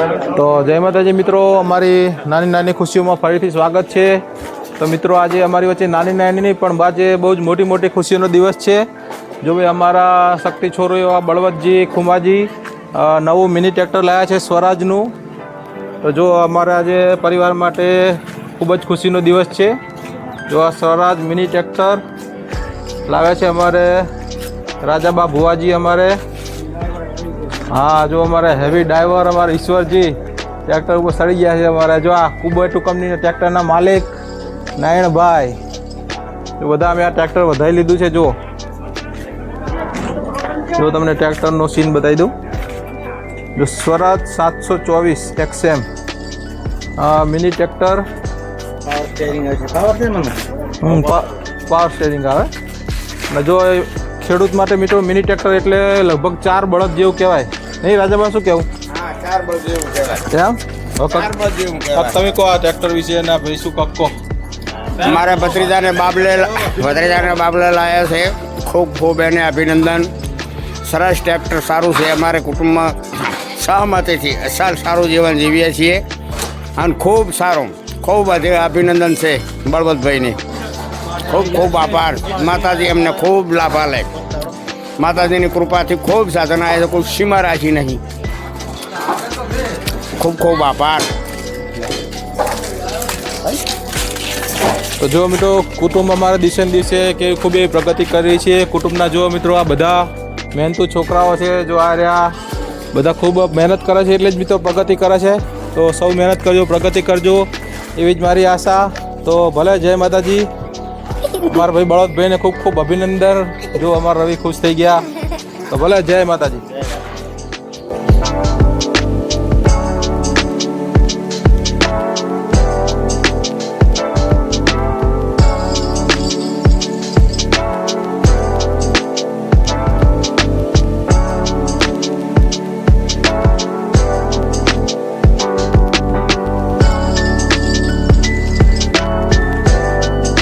તો જય માતાજી મિત્રો, અમારી નાની નાની ખુશીઓમાં ફરીથી સ્વાગત છે। તો મિત્રો આજે અમારી વચ્ચે નાની નાની નહીં પણ આજે બહુ જ મોટી મોટી ખુશીઓનો દિવસ છે। જો ભાઈ અમારા શક્તિ છોરો એવા બળવંતજી ખુમાજી નવું મિની ટ્રેક્ટર લાવ્યા છે સ્વરાજનું। તો જો અમારા આજે પરિવાર માટે ખૂબ જ ખુશીનો દિવસ છે। જો આ સ્વરાજ મિની ટ્રેક્ટર લાવ્યા છે અમારે રાજાબા ભુવાજી અમારે। हाँ जो अमारे हेवी ड्राइवर अमारे ईश्वरजी ट्रेक्टर पर सड़ी गया है। अमारे जो आ कुबेटू कंपनी ट्रेक्टर ना मालिक नारायण भाई जो बधा अमे आ ट्रेक्टर वधाई लीधुं छे। जो तमने ट्रेक्टर नो सीन बताई दूँ। जो Swaraj 724 XM mini tractor power steering आवे। जो ખેડૂત માટે મિત્રો મિની ટ્રેક્ટર એટલે લગભગ 4 બળદ જેવું કહેવાય નહીં રાજાબા? શું કહેવું? હા, 4 બળદ જેવું કહેવાય। કેમ? 4 બળદ જેવું કહેવાય। તમે કહો આ ટ્રેક્ટર વિશે ના ભાઈ શું કહો? મારા ભત્રીજાને બાબલે લાયા છે। ખૂબ ખૂબ એને અભિનંદન। સરસ ટ્રેક્ટર સારું છે। અમારે કુટુંબમાં સહમતીથી અસલ સારું જીવન જીવીએ છીએ અને ખૂબ સારું। ખૂબ અભિનંદન છે બળવંતભાઈને। ખૂબ ખૂબ આભાર। માતાજી અમને ખૂબ લાભ આલે। માતાજીની કૃપાથી ખૂબ સાધન આવે છે। કોઈ સીમા રાખી નહીં। ખૂબ ખૂબ આભાર। તો જો મિત્રો કુટુંબ અમારા દિવસે ને દિવસે કે ખૂબ એવી પ્રગતિ કરી છે। કુટુંબના જો મિત્રો આ બધા મહેનતુ છોકરાઓ છે। જો આ રહ્યા બધા ખૂબ મહેનત કરે છે એટલે જ મિત્રો પ્રગતિ કરે છે। તો સૌ મહેનત કરજો, પ્રગતિ કરજો એવી જ મારી આશા। તો ભલે જય માતાજી। અમારા ભાઈ બળવંતભાઈને ખૂબ ખૂબ અભિનંદન। જો અમારા રવિ ખુશ થઈ ગયા। તો ભલે જય માતાજી।